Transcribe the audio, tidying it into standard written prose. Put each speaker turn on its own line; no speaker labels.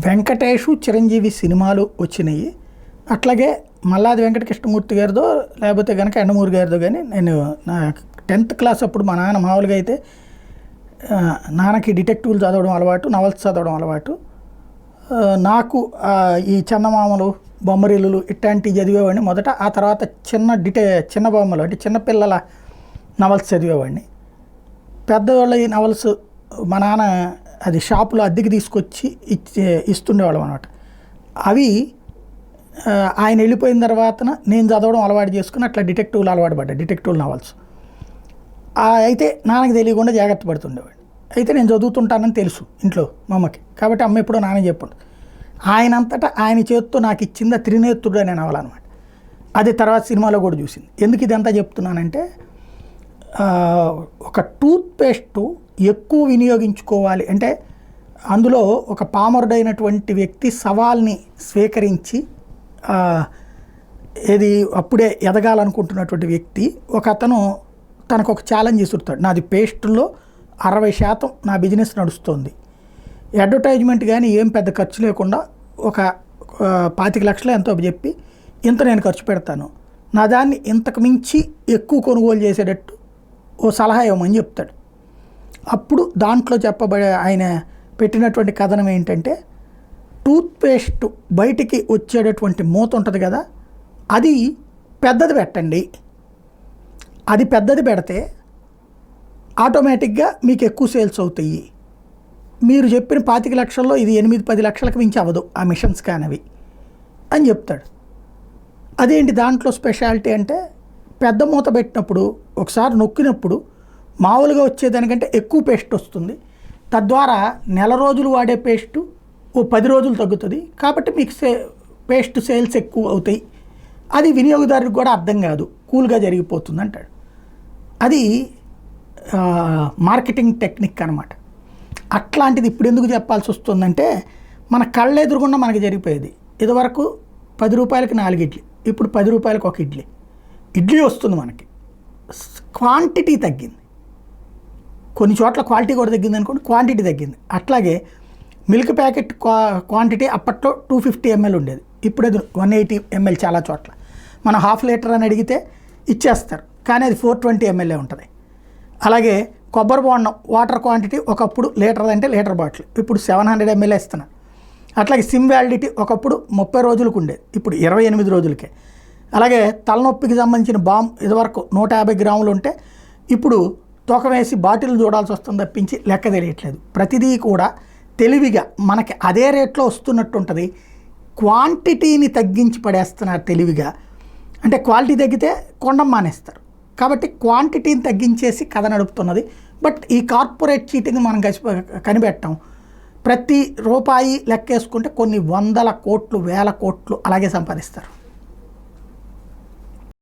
వెంకటేషు చిరంజీవి సినిమాలు వచ్చినాయి. అట్లాగే మల్లాది వెంకటకృష్ణమూర్తి గారిదో లేకపోతే కనుక ఎండమూరి గారిదో కానీ నేను నా 10th క్లాస్ అప్పుడు మా నాన్న మామూలుగా అయితే నాన్నకి డిటెక్టివ్లు చదవడం అలవాటు, నవల్స్ చదవడం అలవాటు. నాకు ఈ చందమామలు, బొమ్మరిల్లులు ఇట్లాంటివి చదివేవాడిని మొదట. ఆ తర్వాత చిన్న బొమ్మలు అంటే చిన్నపిల్లల నవల్స్ చదివేవాడిని. పెద్దవాళ్ళ ఈ నవల్స్ మా నాన్న అది షాపులో అద్దెకి తీసుకొచ్చి ఇస్తుండేవాళ్ళం అనమాట. అవి ఆయన వెళ్ళిపోయిన తర్వాత నేను చదవడం అలవాటు చేసుకుని అట్లా డిటెక్టివ్లు అలవాటు పడ్డా, డిటెక్టివ్ నవల్స్. అయితే నాన్నకి తెలియకుండా జాగ్రత్త పడుతుండేవాడిని. అయితే నేను చదువుతుంటానని తెలుసు ఇంట్లో మా అమ్మకి, కాబట్టి అమ్మ ఎప్పుడో నాన్న చెప్పండి. ఆయన అంతటా ఆయన చేతితో నాకు ఇచ్చింది త్రినేత్రుడు అనే నవల అనమాట. అది తర్వాత సినిమాలో కూడా చూసింది. ఎందుకు ఇదంతా చెప్తున్నానంటే, ఒక టూత్పేస్టు ఎక్కువ వినియోగించుకోవాలి అంటే అందులో ఒక పామరుడైనటువంటి వ్యక్తి సవాల్ని స్వీకరించి ఏది అప్పుడే ఎదగాలనుకుంటున్నటువంటి వ్యక్తి ఒక అతను తనకు ఒక ఛాలెంజ్ ఇస్తుంటాడు. నాది పేస్టుల్లో 60% నా బిజినెస్ నడుస్తుంది, అడ్వర్టైజ్మెంట్ కానీ ఏం పెద్ద ఖర్చు లేకుండా ఒక 25 లక్షలు ఎంతో చెప్పి ఇంత నేను ఖర్చు పెడతాను, నా దాన్ని ఇంతకు మించి ఎక్కువ కొనుగోలు చేసేటట్టు ఓ సలహా ఇవ్వమని చెప్తాడు. అప్పుడు దాంట్లో చెప్పబడే ఆయన పెట్టినటువంటి కథనం ఏంటంటే, టూత్పేస్ట్ బయటికి వచ్చేటటువంటి మూత ఉంటుంది కదా, అది పెద్దది పెట్టండి. అది పెద్దది పెడితే ఆటోమేటిక్గా మీకు ఎక్కువ సేల్స్ అవుతాయి. మీరు చెప్పిన 25 లక్షల్లో ఇది 8-10 లక్షలకు మించి అవ్వదు ఆ మిషన్స్ కానివి అని చెప్తాడు. అదేంటి దాంట్లో స్పెషాలిటీ అంటే, పెద్ద మూత పెట్టినప్పుడు ఒకసారి నొక్కినప్పుడు మామూలుగా వచ్చేదానికంటే ఎక్కువ పేస్ట్ వస్తుంది. తద్వారా నెల రోజులు వాడే పేస్టు ఓ 10 రోజులు తగ్గుతుంది. కాబట్టి మీకు పేస్ట్ సేల్స్ ఎక్కువ అవుతాయి. అది వినియోగదారుడికి కూడా అర్థం కాదు, కూల్గా జరిగిపోతుంది అంటాడు. అది మార్కెటింగ్ టెక్నిక్ అనమాట. అట్లాంటిది ఇప్పుడు ఎందుకు చెప్పాల్సి వస్తుందంటే, మన కళ్ళ ఎదురుగుండా మనకి జరిగిపోయేది. ఇదివరకు 10 రూపాయలకి 4 ఇడ్లీ, ఇప్పుడు 10 రూపాయలకి 1 ఇడ్లీ వస్తుంది. మనకి క్వాంటిటీ తగ్గింది, కొన్ని చోట్ల క్వాలిటీ కూడా తగ్గింది అనుకోండి, క్వాంటిటీ తగ్గింది. అట్లాగే మిల్క్ ప్యాకెట్ క్వాంటిటీ అప్పట్లో 250 ml ఉండేది, ఇప్పుడు అది 180 ml చాలా చోట్ల. మనం 1/2 లీటర్ అని అడిగితే ఇచ్చేస్తారు, కానీ అది 420 ml ఉంటుంది. అలాగే కొబ్బరి బోండం వాటర్ క్వాంటిటీ ఒకప్పుడు లీటర్ అంటే లీటర్ బాటిల్, ఇప్పుడు 700 ml ఇస్తున్నారు. అట్లాగే సిమ్ వ్యాలిడిటీ ఒకప్పుడు 30 రోజులకు ఉండేది, ఇప్పుడు 28 రోజులకే. అలాగే తలనొప్పికి సంబంధించిన బామ్ ఇదివరకు 150 గ్రాములు ఉంటే ఇప్పుడు తూకం వేసి బాటిల్ చూడాల్సి వస్తుంది తప్పించి లెక్క తెలియట్లేదు. ప్రతిదీ కూడా తెలివిగా మనకి అదే రేట్లో వస్తున్నట్టు ఉంటుంది, క్వాంటిటీని తగ్గించి పడేస్తున్నారు తెలివిగా. అంటే క్వాలిటీ తగ్గితే కొండం మానేస్తారు, కాబట్టి క్వాంటిటీని తగ్గించేసి కథ నడుపుతున్నది. బట్ ఈ కార్పొరేట్ చీటింగ్ మనం కనిపెట్టాం. ప్రతి రూపాయి లెక్కేసుకుంటే కొన్ని 100 కోట్లు 1000 కోట్లు అలాగే సంపాదిస్తారు.